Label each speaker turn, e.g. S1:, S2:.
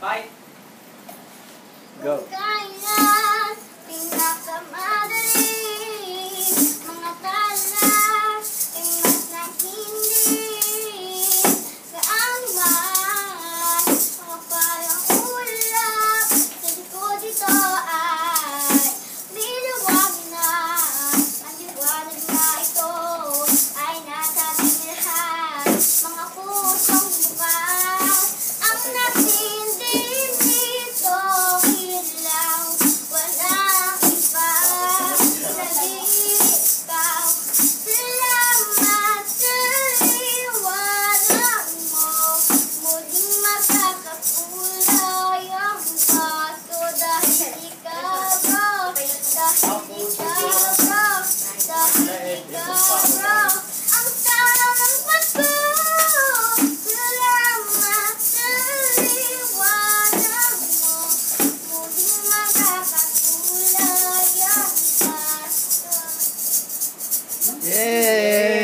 S1: Fight!
S2: Go.
S3: Kailan pinakamadali mga tala ay mas na hindi gaangman mga parang ulap sa likod dito ay liluwag na ang liwanag na ito ay nasa lahat mga pusong bukas ang natindig dito ilaw walang iba kundi ikaw salamat sa liwanag mo muling magkakakulay ang bato dahil ikaw bro dahil ikaw bro dahil ikaw bro ang tamang pato salamat sa liwanag mo muling magkakakulay ang bato.
S2: Yay!